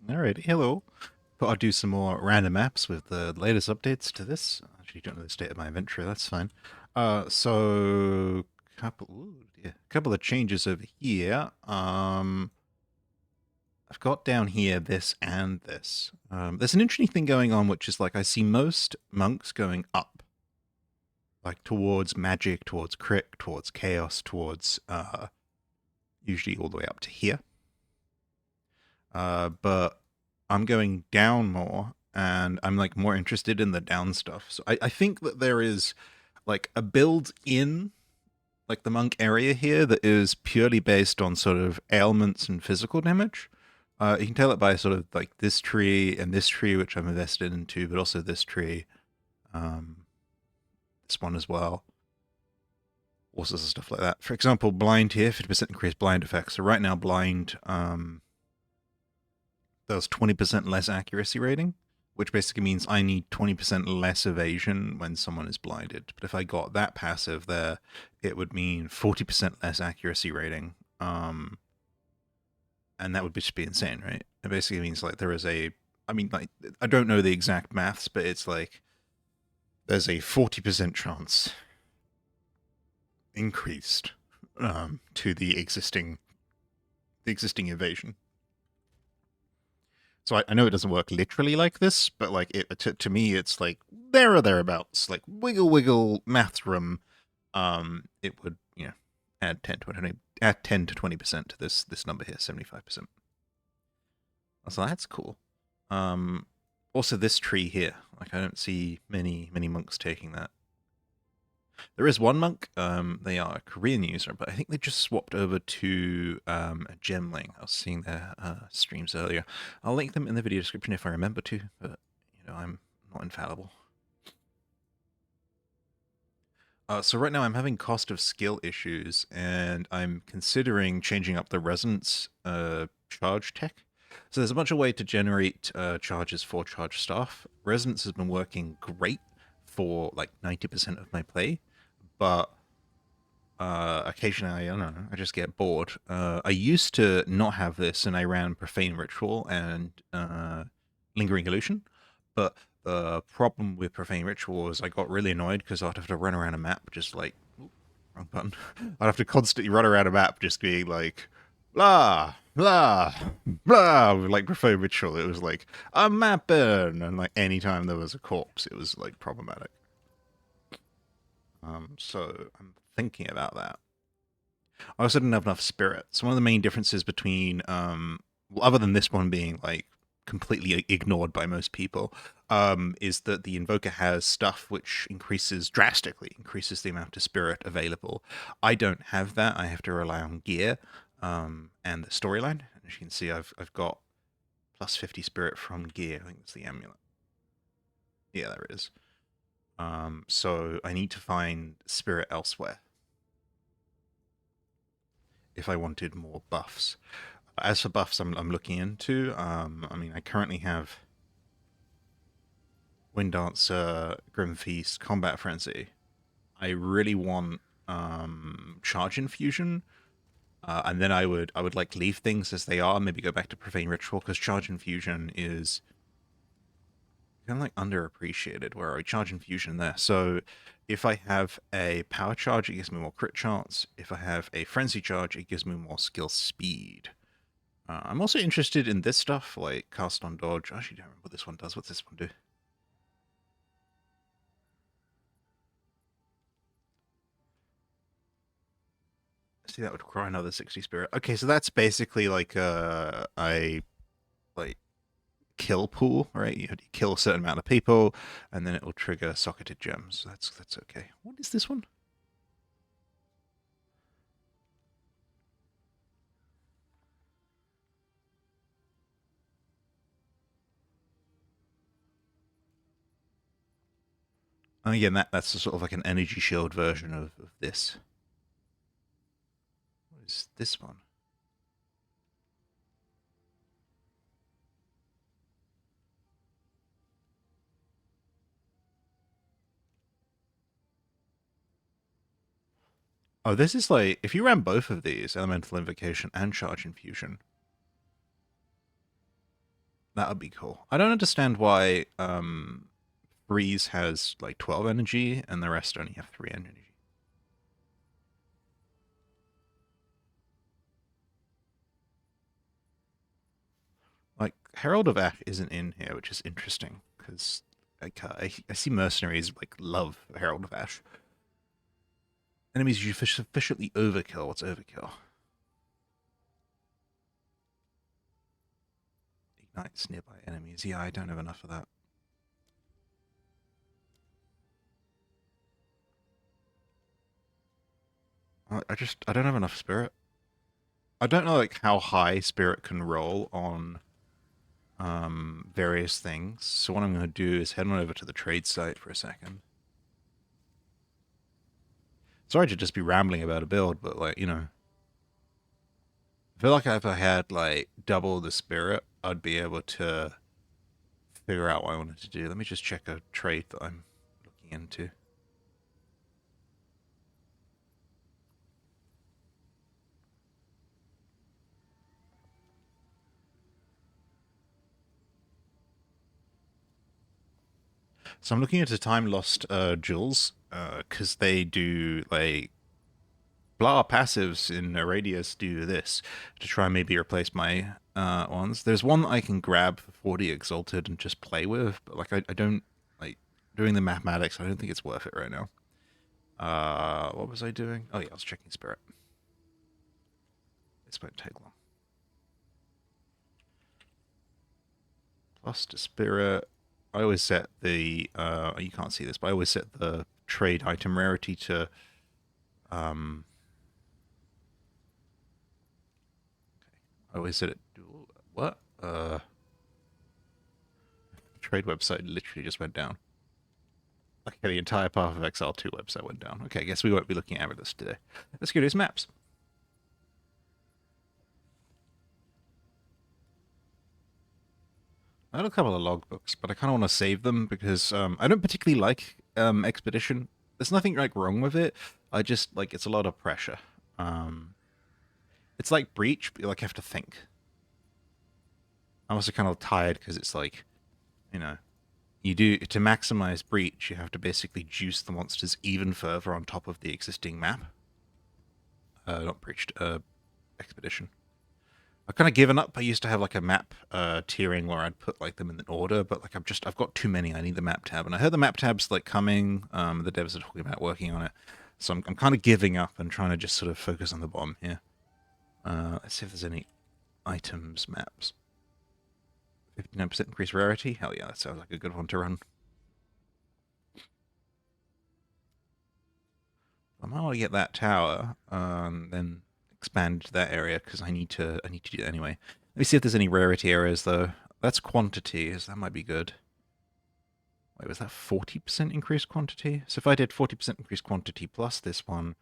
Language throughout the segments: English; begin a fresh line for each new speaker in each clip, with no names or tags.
Alrighty, hello. Thought I'd do some more random maps with the latest updates to this. Actually, don't know the state of my inventory. That's fine. So couple of changes over here. I've got down here this and this. There's an interesting thing going on, which is like I see most monks going up, like towards magic, towards crit, towards chaos, towards usually all the way up to here. But I'm going down more, and I'm like more interested in the down stuff. So I think that there is like a build in like the monk area here that is purely based on sort of ailments and physical damage. You can tell it by sort of like this tree and this tree, which I'm invested into, but also this tree, um, this one as well. All sorts of stuff like that. For example, blind here, 50% increased blind effects. So right now, blind does 20% less accuracy rating, which basically means I need 20% less evasion when someone is blinded. But if I got that passive there, it would mean 40% less accuracy rating. And that would just be insane, right? It basically means like there is I mean, like, I don't know the exact maths, but it's like there's a 40% chance increased to the existing evasion. So I know it doesn't work literally like this, but like to me, it's like there or thereabouts, like wiggle wiggle math room. It would add 10 to 20% to this number here, 75%. So that's cool. Also this tree here, like I don't see many monks taking that. There is one monk. They are a Korean user, but I think they just swapped over to a Gemling. I was seeing their streams earlier. I'll link them in the video description if I remember to, but I'm not infallible. So right now I'm having cost of skill issues, and I'm considering changing up the resonance charge tech. So there's a bunch of way to generate charges for charge staff. Resonance has been working great for like 90% of my play, but occasionally, I don't know, I just get bored. I used to not have this, and I ran Profane Ritual and Lingering Illusion, but the problem with Profane Ritual was I got really annoyed because I'd have to run around a map just like, wrong button. I'd have to constantly run around a map just being like, blah, blah, blah, with like Profane Ritual. It was like, I'm mapping, and like anytime there was a corpse, it was like problematic. So I'm thinking about that. I also didn't have enough spirit. So one of the main differences between, well, other than this one being like completely ignored by most people, is that the invoker has stuff which drastically increases the amount of spirit available. I don't have that. I have to rely on gear, and the storyline. As you can see, I've got plus 50 spirit from gear. I think it's the amulet. Yeah, there it is. So I need to find spirit elsewhere if I wanted more buffs. As for buffs, I'm looking into. I mean, I currently have Wind Dancer, Grim Feast, Combat Frenzy. I really want Charge Infusion, and then I would like leave things as they are, maybe go back to Profane Ritual because Charge Infusion is kind of like underappreciated. Where I Charge Infusion there, so if I have a power charge, it gives me more crit chance. If I have a frenzy charge, it gives me more skill speed. I'm also interested in this stuff, like cast on dodge. I actually don't remember what this one does. What's this one do? See, that would require another 60 spirit. Okay, so that's basically like a like kill pool, right? You kill a certain amount of people, and then it will trigger socketed gems. So that's okay. What is this one? And again, that's sort of like an energy shield version of this. What is this one? Oh, this is like, if you ran both of these, Elemental Invocation and Charge Infusion, That would be cool. I don't understand why Breeze has like 12 energy and the rest only have 3 energy. Like, Herald of Ash isn't in here, which is interesting, because like, I see mercenaries like love Herald of Ash. Enemies you sufficiently overkill. What's overkill? Ignites nearby enemies. Yeah, I don't have enough of that. I don't have enough spirit. I don't know like how high spirit can roll on various things. So what I'm going to do is head on over to the trade site for a second. Sorry to just be rambling about a build, but like, you know, I feel like if I had like double the spirit, I'd be able to figure out what I wanted to do. Let me just check a trade that I'm looking into. So I'm looking into time lost jewels because they do like blah passives in Radius do this to try and maybe replace my ones. There's one that I can grab for 40 Exalted and just play with, but like I don't like doing the mathematics. I don't think it's worth it right now. What was I doing? Oh yeah, I was checking Spirit. This won't take long. Plus to Spirit. I always set the you can't see this, but I always set the trade item rarity to I always set it what? Trade website literally just went down. Okay, the entire Path of Exile 2 website went down. Okay, I guess we won't be looking at this today. Let's go to his maps. I had a couple of logbooks, but I kind of want to save them because I don't particularly like Expedition. There's nothing like wrong with it. I just like it's a lot of pressure. Um, it's like Breach, but you like have to think. I'm also kind of tired because it's like, you know, you do to maximize Breach, you have to basically juice the monsters even further on top of the existing map. Not Breached, Expedition. I've kind of given up. I used to have like a map tiering where I'd put like them in order, but like I've got too many. I need the map tab, and I heard the map tab's like coming. The devs are talking about working on it, so I'm kind of giving up and trying to just sort of focus on the bottom here. Let's see if there's any items maps. 59% increased rarity. Hell yeah, that sounds like a good one to run. I might want to get that tower, then expand that area because I need to do that anyway. Let me see if there's any rarity areas though. That's quantity, so that might be good. Wait, was that 40% increased quantity? So if I did 40% increased quantity plus this one,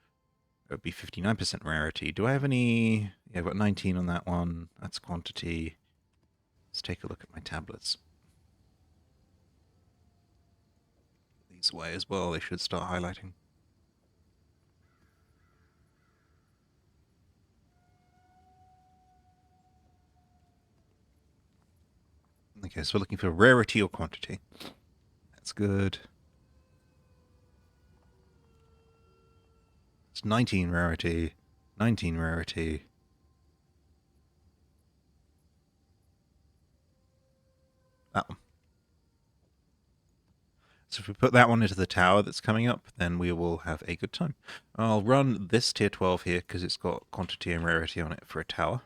it would be 59% rarity. Do I have any? Yeah, I've got 19 on that one. That's quantity. Let's take a look at my tablets. These way as well, they should start highlighting. Okay, so we're looking for rarity or quantity. That's good. It's 19 rarity, 19 rarity. That one. So if we put that one into the tower that's coming up, then we will have a good time. I'll run this tier 12 here because it's got quantity and rarity on it for a tower.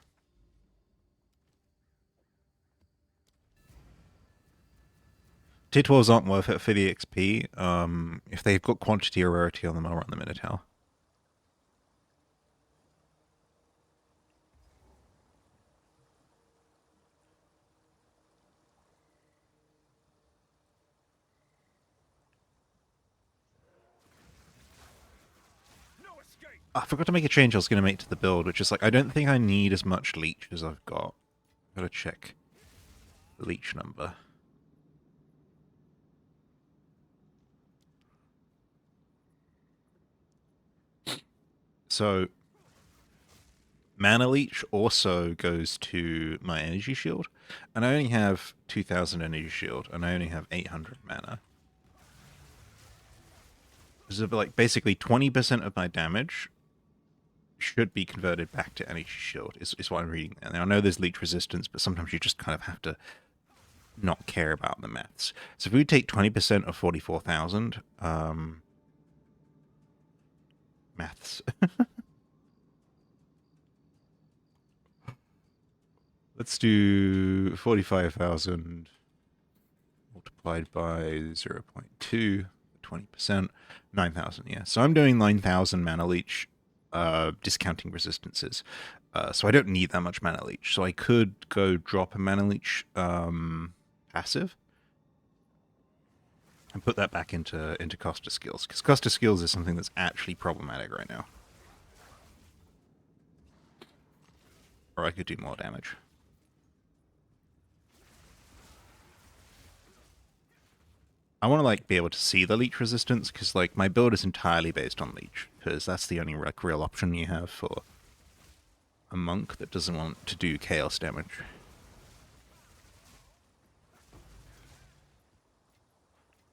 Tier 12s aren't worth it for the XP. If they've got quantity or rarity on them, I'll run them in a tower. I forgot to make a change I was going to make to the build, which is like, I don't think I need as much leech as I've got. Gotta check the leech number. So, Mana Leech also goes to my energy shield, and I only have 2,000 energy shield, and I only have 800 mana. So like basically 20% of my damage should be converted back to energy shield is what I'm reading. And I know there's leech resistance, but sometimes you just kind of have to not care about the maths. So if we take 20% of 44,000, maths. Let's do 45,000 multiplied by 0 0.2, 20%, 9,000, yeah. So I'm doing 9,000 mana leech, discounting resistances. So I don't need that much mana leech. So I could go drop a mana leech passive and put that back into cost of skills, because cost of skills is something that's actually problematic right now. Or I could do more damage. I want to like be able to see the leech resistance, because like my build is entirely based on leech, because that's the only like real option you have for a monk that doesn't want to do chaos damage.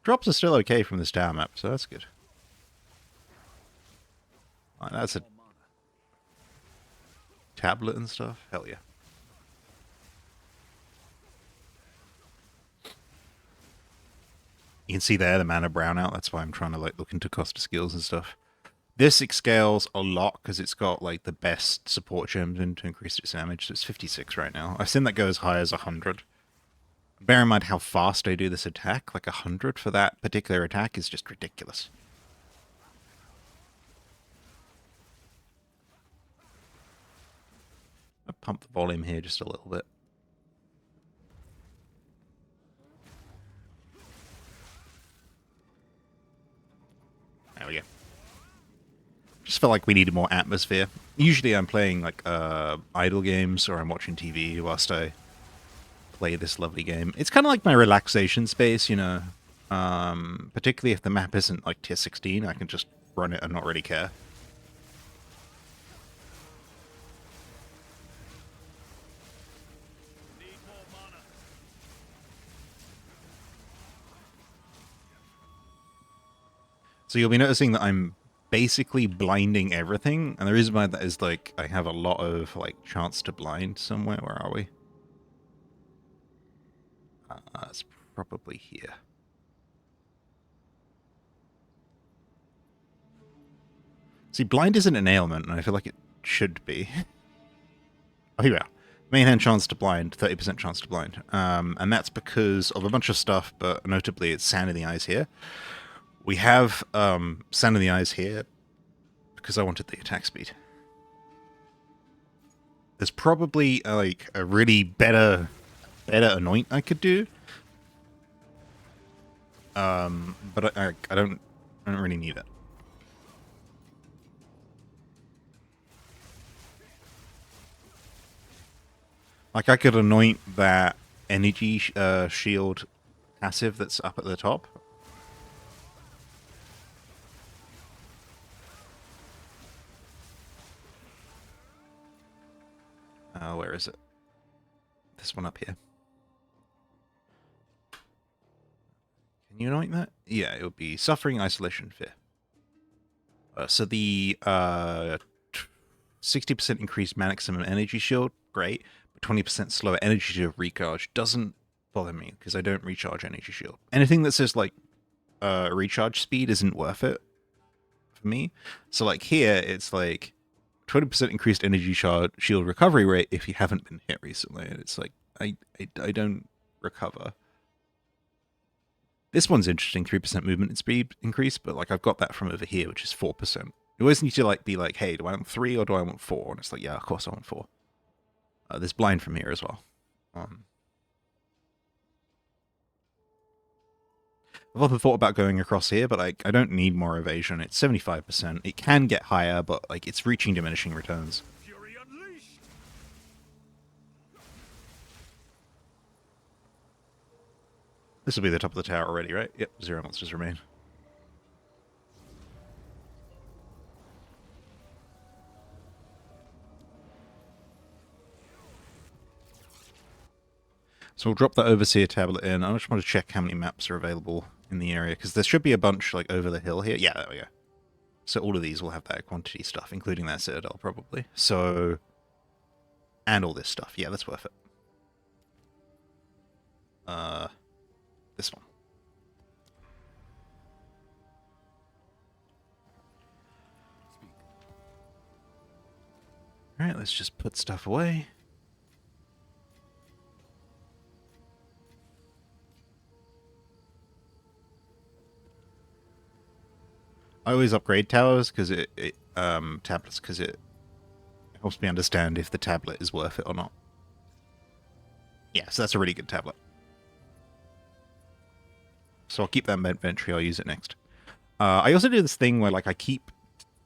Drops are still okay from this tower map, so that's good. Right, that's a tablet and stuff. Hell yeah. You can see there the mana brownout. That's why I'm trying to like look into cost of skills and stuff. This scales a lot because it's got like the best support gems in to increase its damage. So it's 56 right now. I've seen that go as high as 100. Bear in mind how fast I do this attack. Like 100 for that particular attack is just ridiculous. I'll pump the volume here just a little bit. There we go. Just felt like we needed more atmosphere. Usually I'm playing like idle games or I'm watching TV whilst I play this lovely game. It's kind of like my relaxation space, you know. Particularly if the map isn't like tier 16, I can just run it and not really care. So you'll be noticing that I'm basically blinding everything, and the reason why that is like I have a lot of like chance to blind somewhere. Where are we? It's probably here. See, blind isn't an ailment, and I feel like it should be. Oh, here we are. Main hand chance to blind, 30% chance to blind. And that's because of a bunch of stuff, but notably it's sand in the eyes here. We have sand in the eyes here because I wanted the attack speed. There's probably like a really better anoint I could do. But I don't really need it. Like I could anoint that energy shield passive that's up at the top. Where is it? This one up here. Can you anoint that? Yeah, it would be Suffering, Isolation, Fear. So the 60% increased maximum energy shield, great. But 20% slower energy shield recharge doesn't bother me because I don't recharge energy shield. Anything that says like recharge speed isn't worth it for me. So like here, it's like 20% increased energy shield recovery rate if you haven't been hit recently. And it's like, I don't recover. This one's interesting, 3% movement speed increase, but like I've got that from over here, which is 4%. You always need to like be like, hey, do I want 3 or do I want 4? And it's like, yeah, of course I want 4. There's blind from here as well. I've often thought about going across here, but I don't need more evasion. It's 75%. It can get higher, but like it's reaching diminishing returns. This will be the top of the tower already, right? Yep, 0 monsters remain. So we'll drop the Overseer tablet in. I just want to check how many maps are available in the area, because there should be a bunch like over the hill here. Yeah, there we go. So all of these will have that quantity stuff, including that Citadel probably. So, and all this stuff. Yeah, that's worth it. This one. All right, let's just put stuff away. I always upgrade towers because tablets because it helps me understand if the tablet is worth it or not. Yeah, so that's a really good tablet. So I'll keep that in my inventory. I'll use it next. I also do this thing where like I keep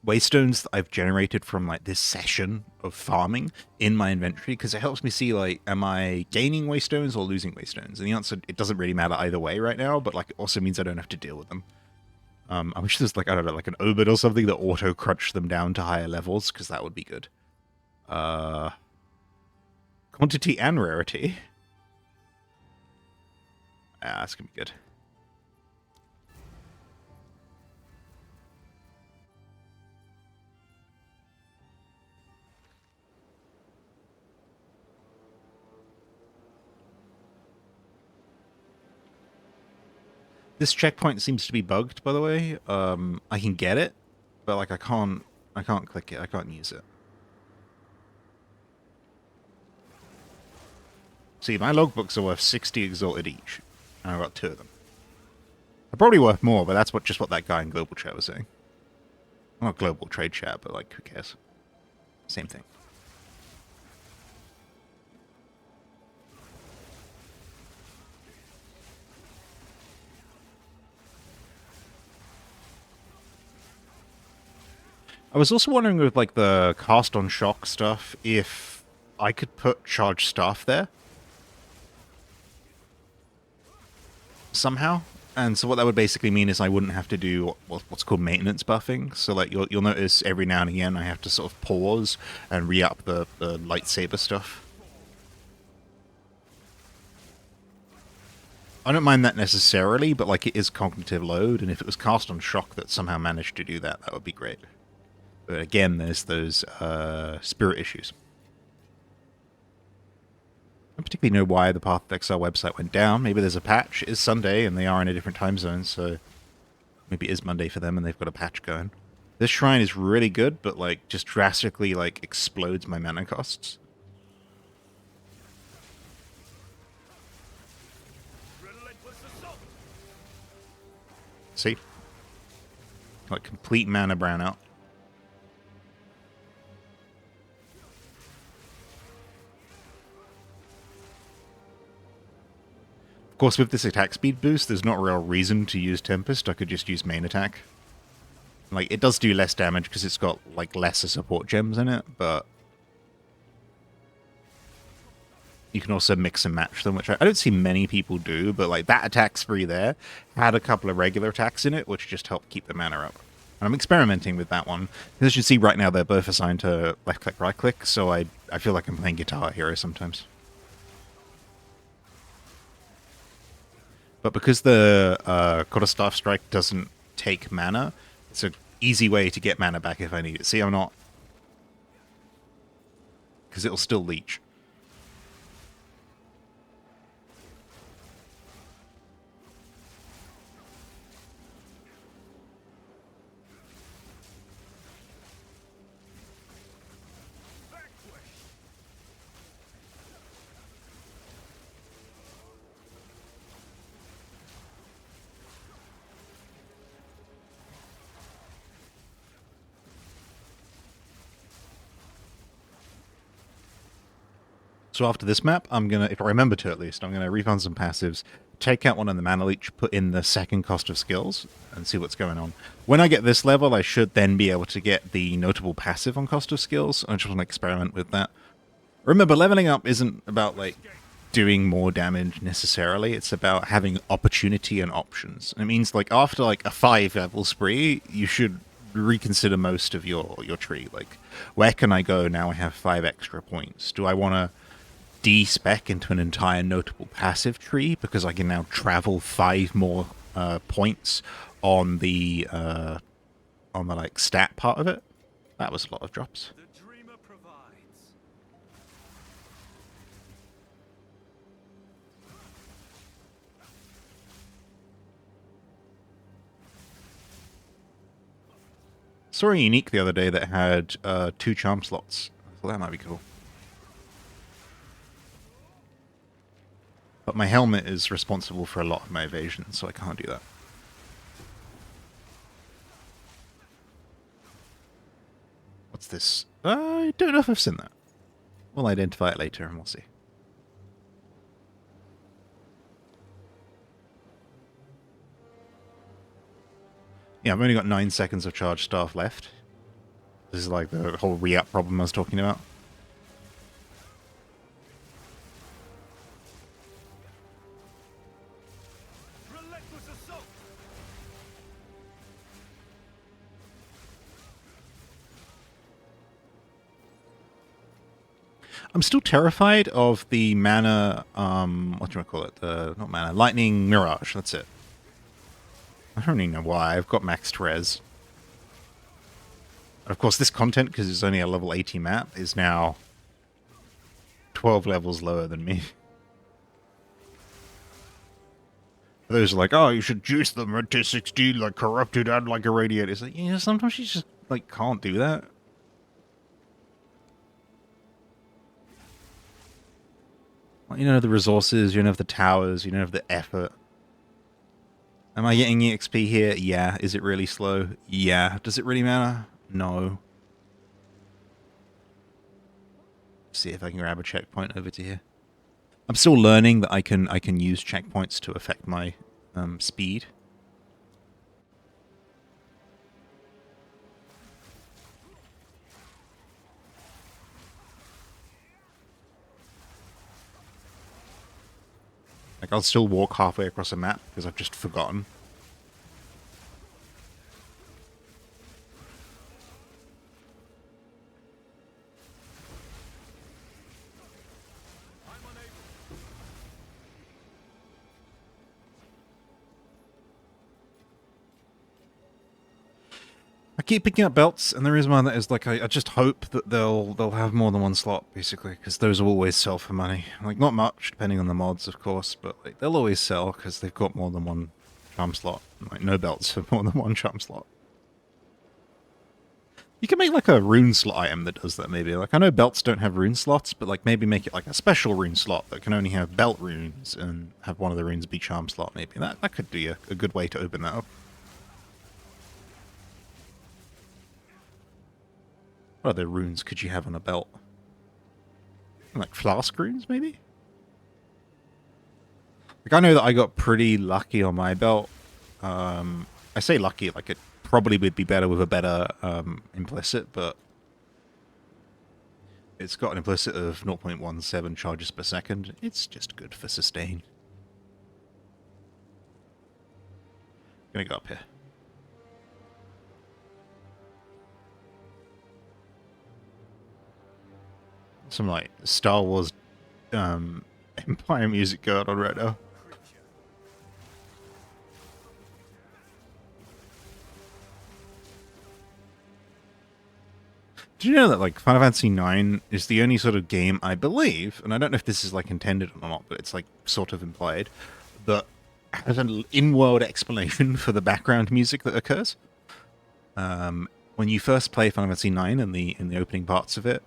waystones that I've generated from like this session of farming in my inventory because it helps me see like, am I gaining waystones or losing waystones? And the answer, it doesn't really matter either way right now, but like it also means I don't have to deal with them. I wish there's like, I don't know, like an obit or something that auto crunch them down to higher levels, because that would be good. Quantity and rarity. Ah, that's gonna be good. This checkpoint seems to be bugged, by the way. I can get it, but like I can't click it. I can't use it. See, my logbooks are worth 60 exalted each, and I've got 2 of them. They're probably worth more, but that's what that guy in Global Chat was saying. Well, not Global Trade Chat, but like, who cares? Same thing. I was also wondering with like the cast on shock stuff if I could put charged staff there somehow. And so what that would basically mean is I wouldn't have to do what's called maintenance buffing. So like you'll notice every now and again I have to sort of pause and re-up the lightsaber stuff. I don't mind that necessarily, but like it is cognitive load, and if it was cast on shock that somehow managed to do that, that would be great. But again, there's those spirit issues. I don't particularly know why the Path of Exile website went down. Maybe there's a patch. It is Sunday, and they are in a different time zone, so maybe it is Monday for them, and they've got a patch going. This shrine is really good, but like just drastically like explodes my mana costs. See? Like complete mana brownout. Of course, with this attack speed boost, there's not a real reason to use Tempest. I could just use main attack. Like, it does do less damage because it's got, like, lesser support gems in it, but you can also mix and match them, which I don't see many people do, but, like, that attack spree there had a couple of regular attacks in it, which just help keep the mana up. And I'm experimenting with that one. As you see right now, they're both assigned to left-click, right-click, so I feel like I'm playing Guitar Hero sometimes. But because the Quarterstaff Strike doesn't take mana, it's an easy way to get mana back if I need it. See, I'm not... because it'll still leech. So after this map, I'm going to, if I remember to at least, I'm going to refund some passives, take out one of the mana leech, put in the second cost of skills, and see what's going on. When I get this level, I should then be able to get the notable passive on cost of skills. I just want to experiment with that. Remember, leveling up isn't about, like, doing more damage necessarily. It's about having opportunity and options. It means, like, after, like, a 5-level spree, you should reconsider most of your tree. Like, where can I go now I have 5 extra points? Do I want to de-spec into an entire notable passive tree because I can now travel 5 more points on the like stat part of it. That was a lot of drops.
The dreamer provides.
Saw a unique the other day that had 2 charm slots. I thought that might be cool. But my helmet is responsible for a lot of my evasion, so I can't do that. What's this? I don't know if I've seen that. We'll identify it later and we'll see. Yeah, I've only got 9 seconds of charge staff left. This is like the whole re-up problem I was talking about.
Relentless assault.
I'm still terrified of the mana, what do I call it? Not mana, lightning mirage, that's it. I don't even know why, I've got maxed res. Of course, this content, because it's only a level 80 map, is now 12 levels lower than me. Those are like, oh, you should juice them to 16 like corrupted and like irradiated. It's like, yeah, sometimes you just like can't do that. Well, you don't have the resources, you don't have the towers, you don't have the effort. Am I getting EXP here? Yeah. Is it really slow? Yeah. Does it really matter? No. See if I can grab a checkpoint over to here. I'm still learning that I can use checkpoints to affect my speed. Like, I'll still walk halfway across a map because I've just forgotten. I keep picking up belts, and the reason why that is, like, I just hope that they'll have more than one slot, basically, because those will always sell for money. Like, not much, depending on the mods, of course, but like they'll always sell because they've got more than one charm slot. Like, no belts for more than one charm slot. You can make, like, a rune slot item that does that, maybe. Like, I know belts don't have rune slots, but, like, maybe make it, like, a special rune slot that can only have belt runes and have one of the runes be charm slot, maybe. That could be a good way to open that up. What other runes could you have on a belt? Like flask runes, maybe? Like, I know that I got pretty lucky on my belt. I say lucky, like, it probably would be better with a better implicit, but it's got an implicit of 0.17 charges per second. It's just good for sustain. Gonna go up here. Some, like, Star Wars Empire music going on right now. Do you know that, like, Final Fantasy IX is the only sort of game, I believe, and I don't know if this is, like, intended or not, but it's, like, sort of implied, that has an in-world explanation for the background music that occurs. When you first play Final Fantasy IX in the opening parts of it,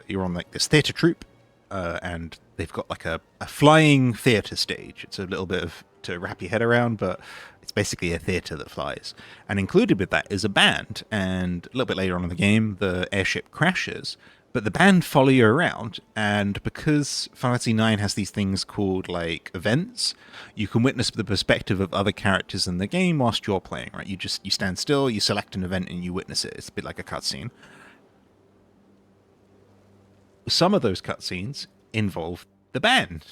you're on, like, this theatre troupe, and they've got, like, a flying theatre stage. It's a little bit of to wrap your head around, but it's basically a theatre that flies. And included with that is a band, and a little bit later on in the game, the airship crashes, but the band follow you around, and because Final Fantasy IX has these things called, like, events, you can witness the perspective of other characters in the game whilst you're playing, right? You stand still, you select an event, and you witness it. It's a bit like a cutscene. Some of those cutscenes involve the band.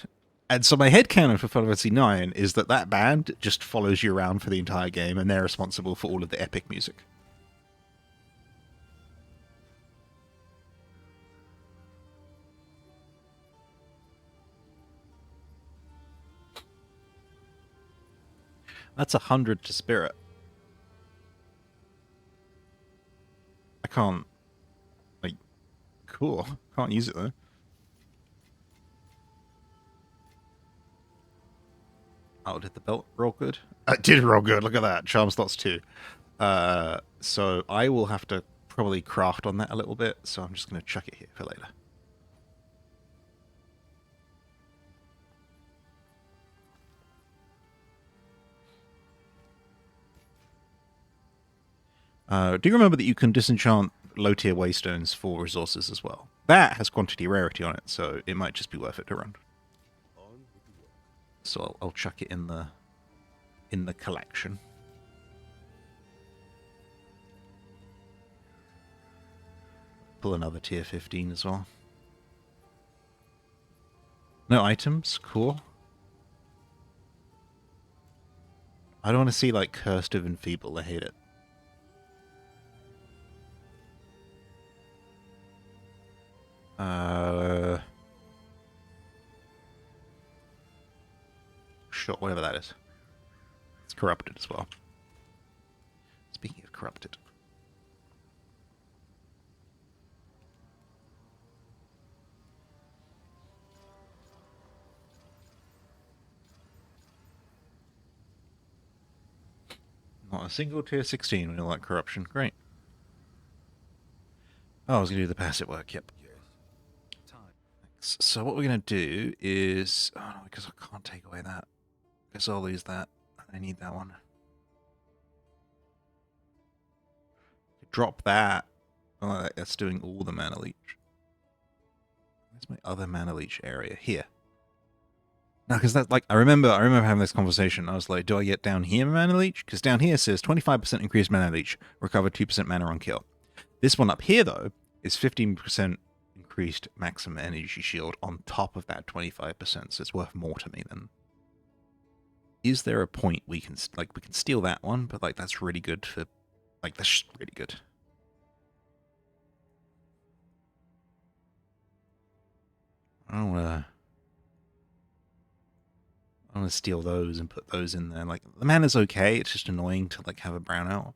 And so my headcanon for Final Fantasy IX is that band just follows you around for the entire game, and they're responsible for all of the epic music. That's 100 to spirit. I can't, like, cool. Can't use it though. Oh, did the belt roll good? It did roll good. Look at that. Charm slots 2. So I will have to probably craft on that a little bit. So I'm just going to chuck it here for later. Do you remember that you can disenchant low tier waystones for resources as well? That has quantity rarity on it, so it might just be worth it to run. So I'll chuck it in the collection. Pull another tier 15 as well. No items, cool. I don't want to see like Cursed of Enfeeble, I hate it. Sure, whatever that is. It's corrupted as well. Speaking of corrupted. Not a single tier 16 with all that corruption. Great. Oh, I was going to do the passive work, yep. So what we're going to do is... Oh, no, because I can't take away that. I guess I'll lose that. I need that one. Drop that. Oh, that's doing all the mana leech. Where's my other mana leech area? Here. No, because that's like... I remember having this conversation. I was like, do I get down here mana leech? Because down here says 25% increased mana leech. Recover 2% mana on kill. This one up here, though, is 15% increased maximum energy shield on top of that 25%, so it's worth more to me than... Is there a point we can steal that one, but like that's really good for... Like, that's just really good. I don't want to steal those and put those in there. Like, the mana's okay, it's just annoying to like have a brownout.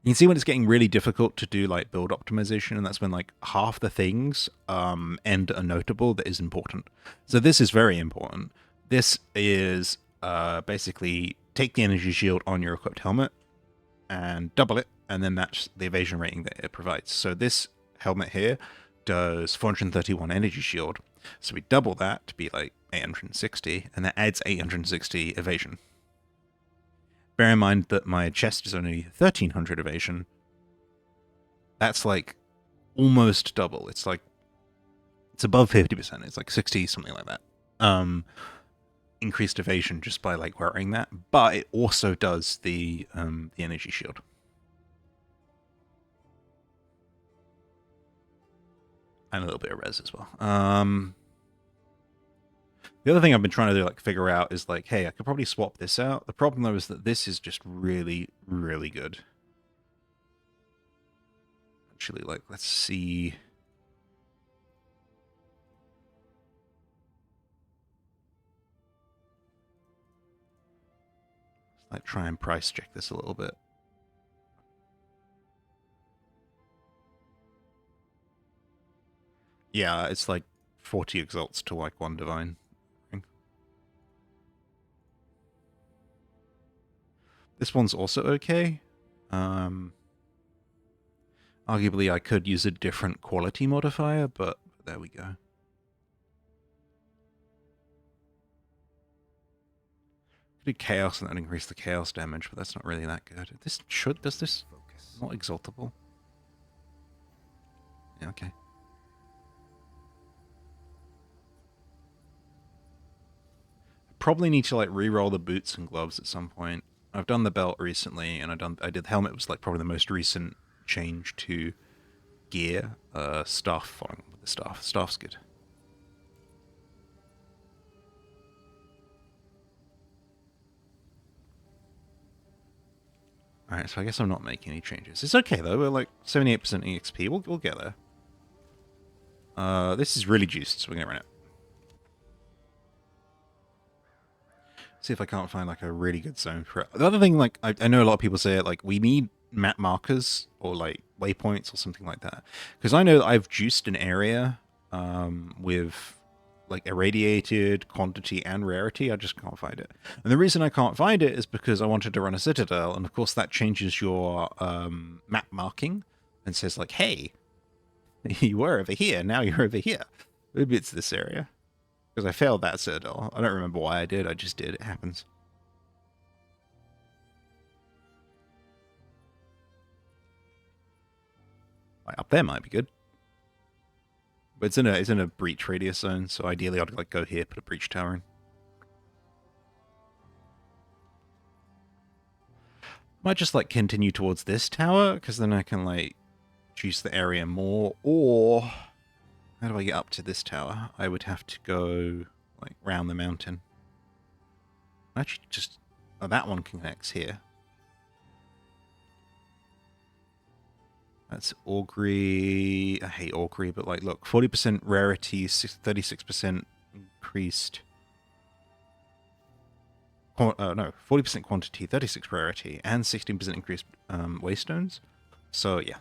You can see when it's getting really difficult to do like build optimization, and that's when like half the things end a notable that is important. So this is very important. This is basically take the energy shield on your equipped helmet and double it, and then that's the evasion rating that it provides. So this helmet here does 431 energy shield. So we double that to be like 860, and that adds 860 evasion. Bear in mind that my chest is only 1300 evasion. That's like almost double. It's like, it's above 50%. It's like 60, something like that. Increased evasion just by like wearing that, but it also does the energy shield. And a little bit of res as well. The other thing I've been trying to like figure out is like, hey, I could probably swap this out. The problem though is that this is just really, really good. Actually, like, let's see. Let's like try and price check this a little bit. Yeah, it's like 40 exalts to like 1 divine. This one's also okay. Arguably, I could use a different quality modifier, but there we go. Do chaos and that increase the chaos damage, but that's not really that good. Does this not exaltable? Yeah, okay. Probably need to like re-roll the boots and gloves at some point. I've done the belt recently, and I did the helmet. Was like probably the most recent change to gear. Staff, following with the staff. Staff's good. All right, so I guess I'm not making any changes. It's okay though. We're like 78% EXP. We'll get there. This is really juiced, so we're gonna run it. See if I can't find like a really good zone for it. The other thing, like I know a lot of people say it, like we need map markers or like waypoints or something like that, because I know that I've juiced an area with like irradiated quantity and rarity. I just can't find it, and the reason I can't find it is because I wanted to run a citadel, and of course that changes your map marking and says like, hey, you were over here, now you're over here. Maybe it's this area. Because I failed that citadel. I don't remember why I did. I just did. It happens. Like, up there might be good. But it's in a breach radius zone, so ideally I'd like go here, put a breach tower in. Might just like continue towards this tower, because then I can like juice the area more. Or how do I get up to this tower? I would have to go like round the mountain. Actually, just that one connects here. That's Augury. I hate Augury, but like, look, 40% rarity, 36% increased. No, 40% quantity, 36 rarity, and 16% increased waystones. So yeah,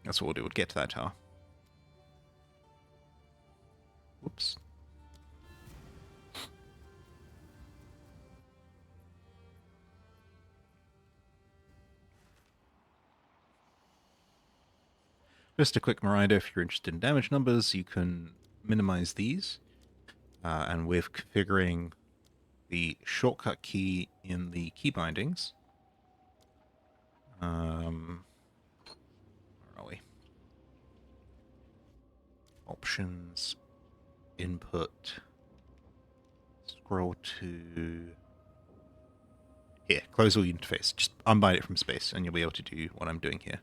that's what we'll do. We'll get to that tower. Whoops. Just a quick reminder, if you're interested in damage numbers, you can minimize these. And with configuring the shortcut key in the key bindings, where are we? Options, input, scroll to here, close all interface. Just unbind it from space, and you'll be able to do what I'm doing here.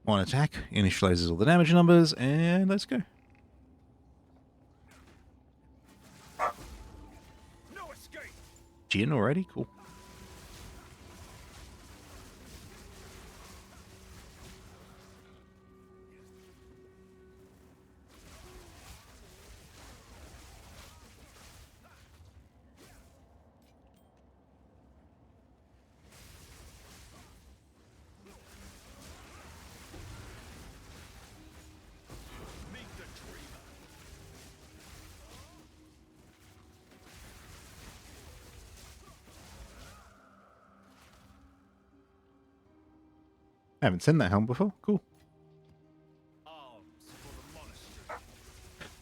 One attack initializes all the damage numbers, and let's go.
No escape.
Jin already? Cool.
Meet the dreamer.
I haven't seen that helm before. Cool.
Arms for the monastery.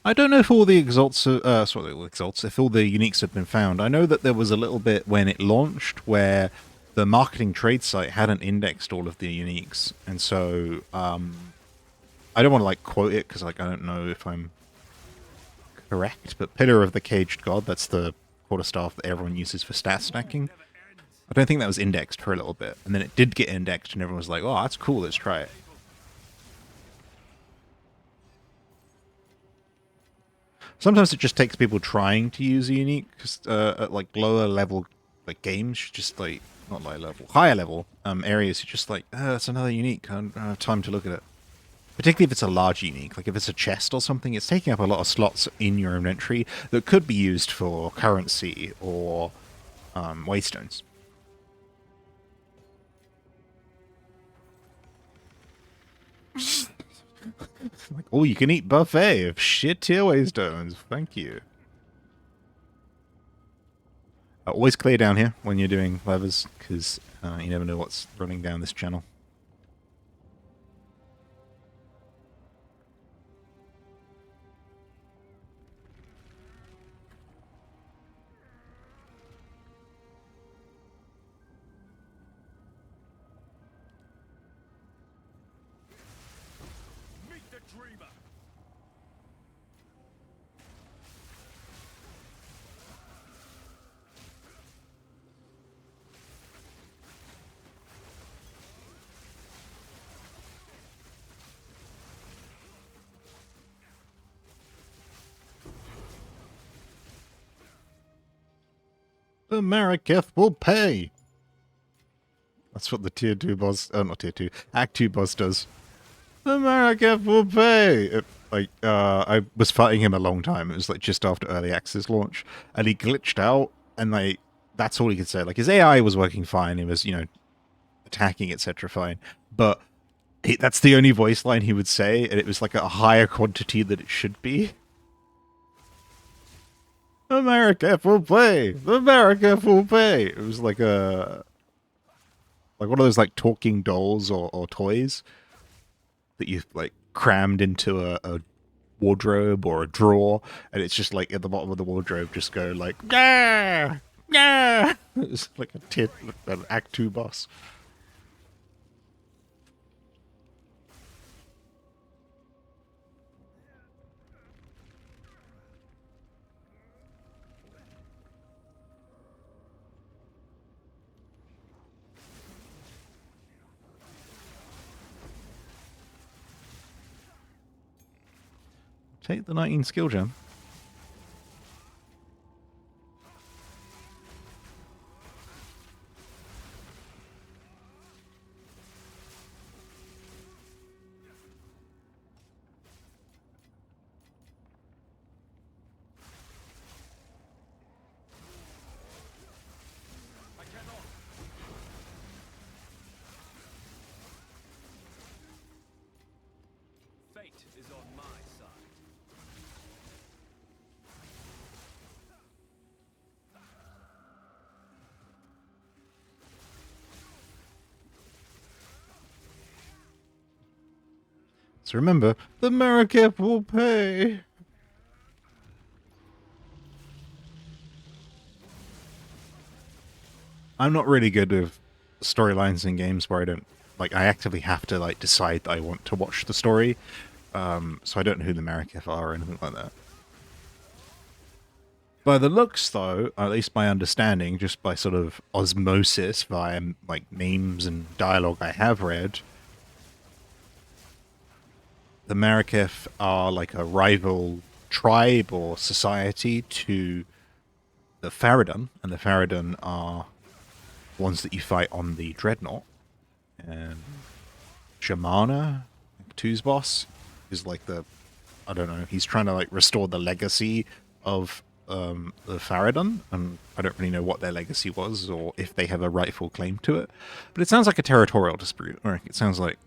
I don't know if all the exalts, if all the uniques have been found. I know that there was a little bit when it launched where the marketing trade site hadn't indexed all of the uniques, and so I don't want to like quote it because like I don't know if I'm correct, but Pillar of the Caged God, that's the quarterstaff that everyone uses for stat stacking.
Never ends.
I don't think that was indexed for a little bit, and then it did get indexed, and everyone was like, "Oh, that's cool. Let's try it." Sometimes it just takes people trying to use a unique at like lower level like games, just like not low level, higher level areas. You're just like, it's another unique. I don't have time to look at it. Particularly if it's a large unique, like if it's a chest or something, it's taking up a lot of slots in your inventory that could be used for currency or waystones. Like, oh, you can eat buffet of shit tier waystones. Thank you. Always clear down here when you're doing levers, because you never know what's running down this channel.
Meet the dreamer.
The Mariketh will pay! That's what the tier 2 boss, not tier 2, Act 2 boss does. The Mariketh will pay! Like, I was fighting him a long time. It was like just after early access launch, and he glitched out, and like that's all he could say. Like his AI was working fine. He was, attacking, etc. Fine, but that's the only voice line he would say, and it was like a higher quantity than it should be. America will pay. America will pay. It was like one of those like talking dolls or toys that you like crammed into a wardrobe or a drawer, and it's just like at the bottom of the wardrobe, just go like yeah, yeah. It's like an Act Two boss. Take the 19 skill gem.
I cannot. Fate is on my side.
So remember, the Marikep will pay. I'm not really good with storylines in games where I don't like. I actively have to like decide that I want to watch the story. So I don't know who the Marikef are or anything like that. By the looks, though, at least my understanding, just by sort of osmosis via like names and dialogue I have read, the Marikef are like a rival tribe or society to the Faradun, and the Faradun are ones that you fight on the Dreadnought. And Shamana, two's boss, is like I don't know, he's trying to like restore the legacy of the Faradun, and I don't really know what their legacy was or if they have a rightful claim to it. But it sounds like a territorial dispute, or it sounds like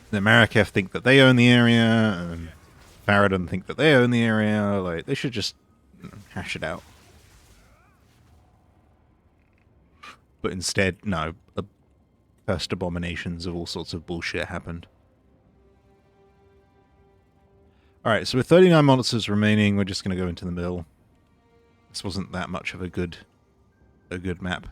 the Marikef think that they own the area, and Faradun think that they own the area. Like they should just hash it out. But instead, no, first abominations of all sorts of bullshit happened. Alright, so with 39 monsters remaining, we're just going to go into the middle. This wasn't that much of a good map.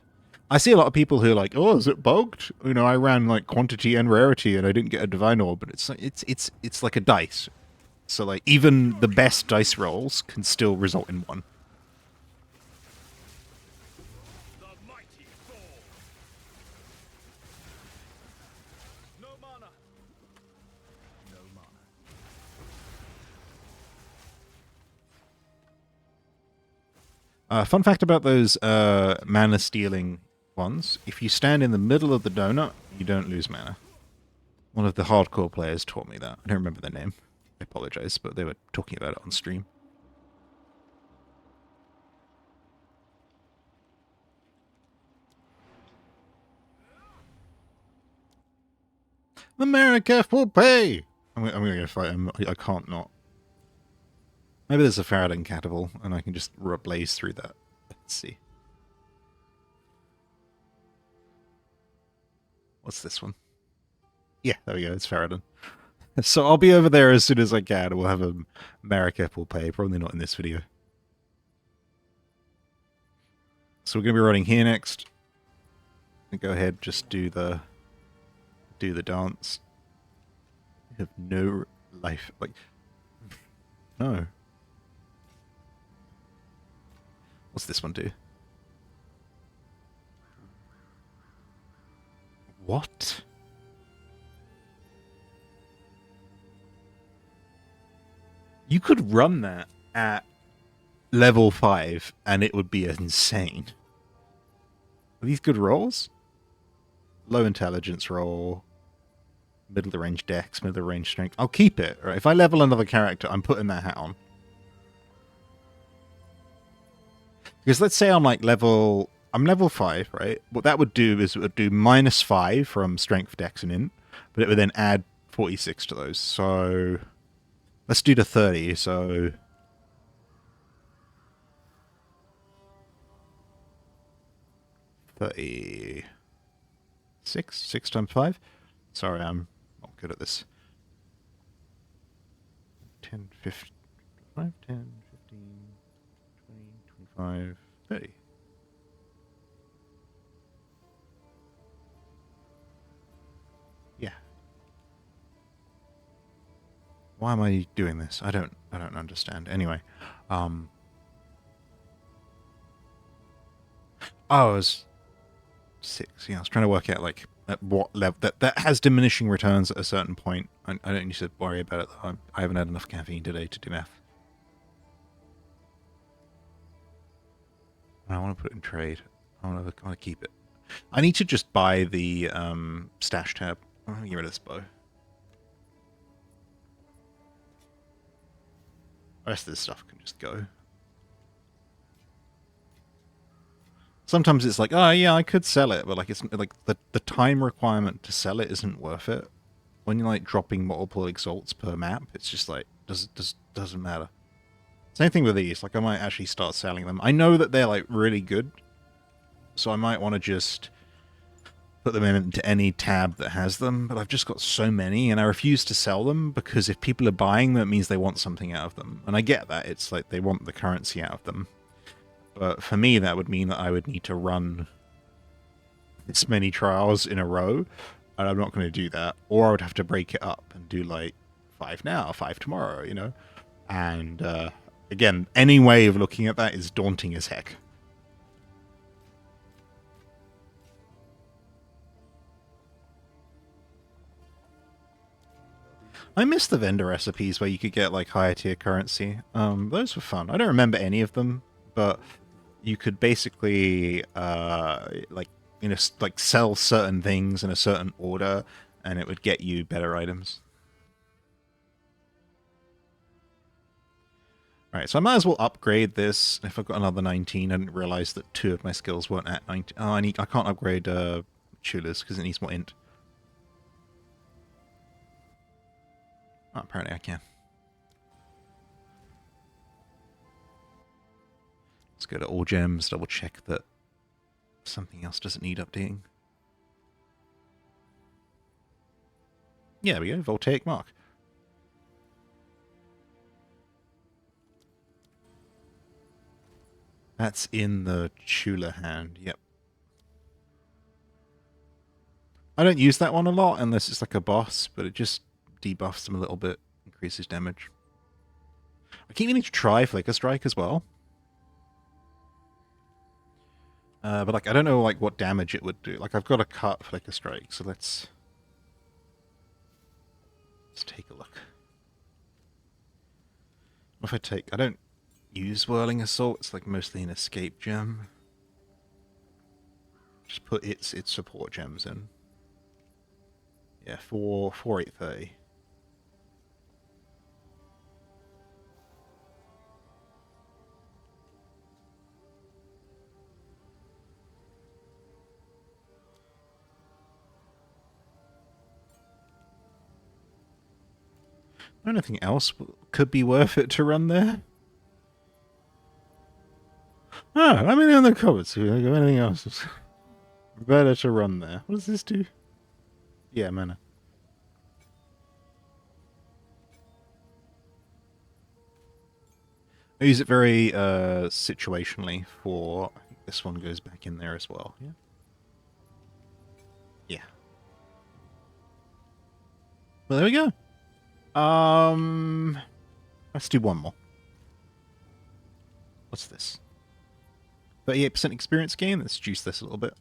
I see a lot of people who are like, oh, is it bugged? You know, I ran like quantity and rarity and I didn't get a divine orb, but it's like a dice. So like even the best dice rolls can still result in one.
The mighty fall. No mana. No mana.
Fun fact about those mana stealing ones: if you stand in the middle of the donut, you don't lose mana. One of the hardcore players taught me that. I don't remember their name. I apologize, but they were talking about it on stream. The Marikef will pay! I'm going to go fight him. I can't not. Maybe there's a Faradin Catapult, and I can just blaze through that. Let's see. What's this one? Yeah, there we go. It's Faradin. So I'll be over there as soon as I can. We'll have a Marikef will pay. Probably not in this video. So we're going to be running here next. Go ahead, just do the dance. You have no life. Like, no. What's this one do? What? You could run that at level 5 and it would be insane. Are these good rolls? Low intelligence roll. middle of the range dex, middle of the range strength. I'll keep it. Right? If I level another character, I'm putting that hat on. Because let's say I'm like I'm level 5, right? What that would do is it would do -5 from strength, dex, and int, but it would then add 46 to those. So let's do the 30. So 36, 6 times 5. Sorry, I'm not good at this. 10, 15, 5, 10, 15, 20, 25, 30. Yeah. Why am I doing this? I don't understand. Anyway, oh, I was 6. Yeah, I was trying to work out like at what level that has diminishing returns at a certain point. I don't need to worry about it though. I haven't had enough caffeine today to do math. I want to put it in trade. I want to keep it. I need to just buy the stash tab. I'm gonna get rid of this bow. The rest of this stuff can just go. Sometimes it's like, oh yeah, I could sell it, but like it's like the time requirement to sell it isn't worth it. When you're like dropping multiple exalts per map, it's just like doesn't matter. Same thing with these. Like I might actually start selling them. I know that they're like really good, so I might want to just put them into any tab that has them. But I've just got so many, and I refuse to sell them because if people are buying them, it means they want something out of them, and I get that. It's like they want the currency out of them. But for me, that would mean that I would need to run this many trials in a row, and I'm not going to do that. Or I would have to break it up and do like 5 now, 5 tomorrow, you know? And again, any way of looking at that is daunting as heck. I miss the vendor recipes where you could get like higher tier currency. Those were fun. I don't remember any of them, but you could basically like like sell certain things in a certain order, and it would get you better items. Alright, so I might as well upgrade this. If I've got another 19, I didn't realize that 2 of my skills weren't at 19. Oh, I can't upgrade Chulas because it needs more int. Oh, apparently I can. Let's go to all gems, double check that something else doesn't need updating. Yeah, there we go, Voltaic Mark. That's in the Chula hand, yep. I don't use that one a lot unless it's like a boss, but it just debuffs them a little bit, increases damage. I keep needing to try Flicker Strike as well. But like I don't know like what damage it would do. Like I've got a cut Flicker Strike, so let's take a look. What if I take... I don't use Whirling Assault, it's like mostly an escape gem. Just put its support gems in. Yeah, 830. Anything else could be worth it to run there? Oh, let me know in the comments if you think of anything else. It's better to run there. What does this do? Yeah, mana. I use it very situationally for... I think this one goes back in there as well, yeah? Yeah. Well, there we go. Let's do one more. What's this? 38% experience gain. Let's juice this a little bit.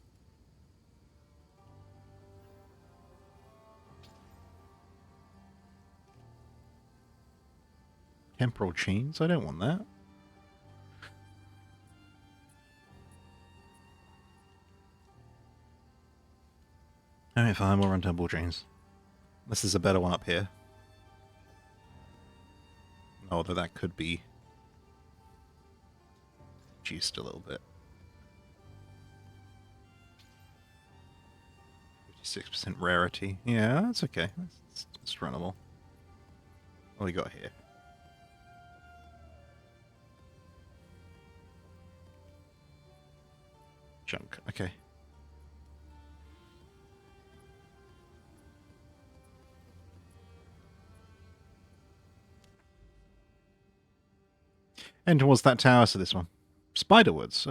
Temporal chains. I don't want that. Alright, fine. We'll run temporal chains. Unless there's a better one up here. Although that could be juiced a little bit. 56% rarity. Yeah, that's okay. It's runnable. What do we got here? Junk. Okay. And towards that tower, so this one. Spiderwoods.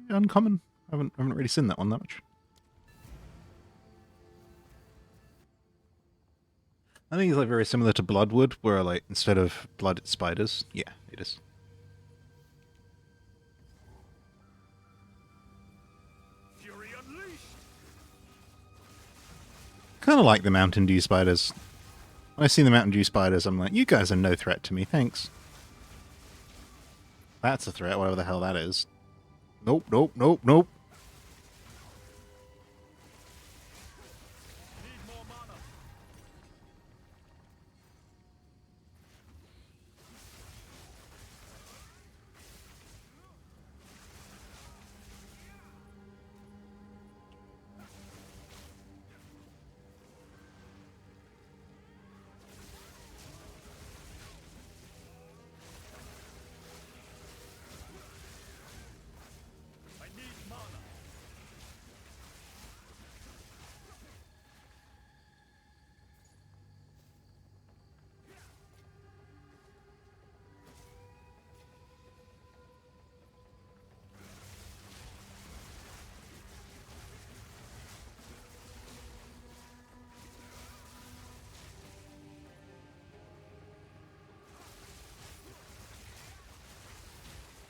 Uncommon. Haven't really seen that one that much. I think it's like very similar to Bloodwood, where like instead of blood it's spiders. Yeah, it is.
Fury unleashed.
Kind of like the Mountain Dew spiders. When I see the Mountain Dew spiders, I'm like, you guys are no threat to me, thanks. That's a threat, whatever the hell that is. Nope, nope, nope, nope.
Need more mana. I need mana.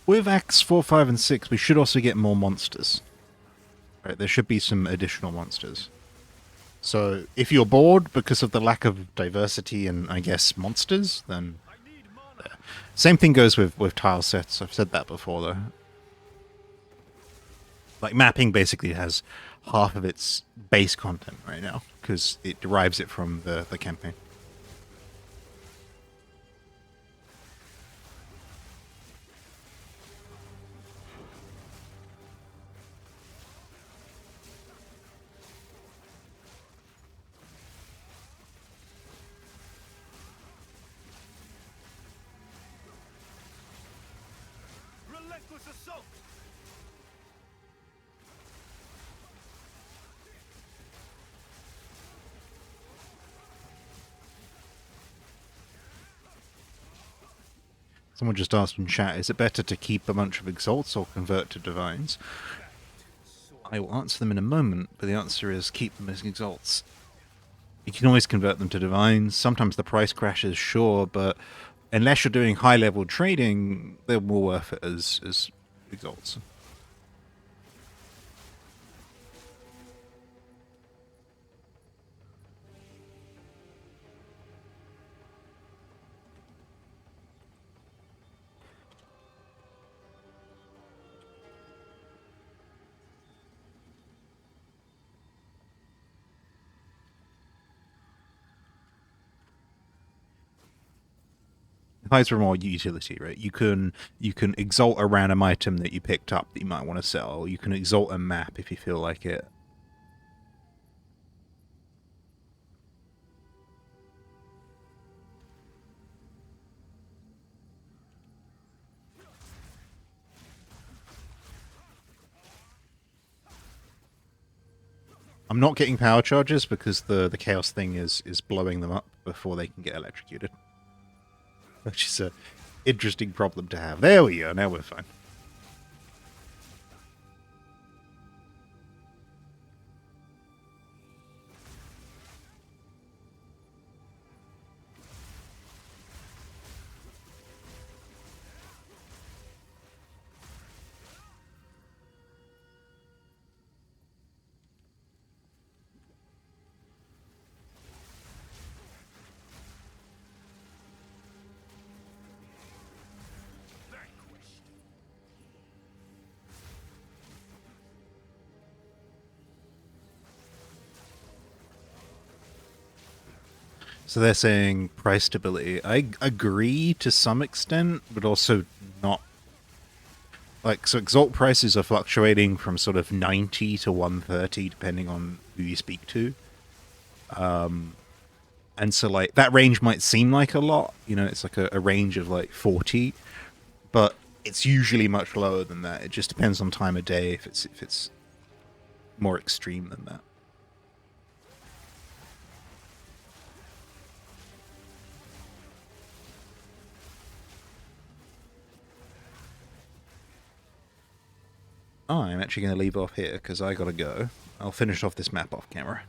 With Acts 4, 5, and 6, we should also get more monsters. Right, there should be some additional monsters. So, if you're bored because of the lack of diversity and, I guess, monsters, then...
I need mana.
Same thing goes with tile sets. I've said that before, though. Like, mapping basically has half of its base content right now, because it derives it from the campaign.
Relentless assault.
Someone just asked in chat, is it better to keep a bunch of exalts or convert to divines? I will answer them in a moment, but the answer is keep them as exalts. You can always convert them to divines. Sometimes the price crashes, sure, but unless you're doing high-level trading, they're more worth it as exalts. Highs for more utility, right? You can exalt a random item that you picked up that you might want to sell. You can exalt a map if you feel like it. I'm not getting power charges because the chaos thing is blowing them up before they can get electrocuted. Which is a interesting problem to have. There we go, now we're fine.
Vanquished.
So they're saying price stability. I agree to some extent, but also not. Like, so Exalt prices are fluctuating from sort of 90 to 130, depending on who you speak to. And so, like, that range might seem like a lot. You know, it's like a range of, like, 40. But it's usually much lower than that. It just depends on time of day if it's more extreme than that. Oh, I'm actually going to leave off here because I gotta go. I'll finish off this map off camera.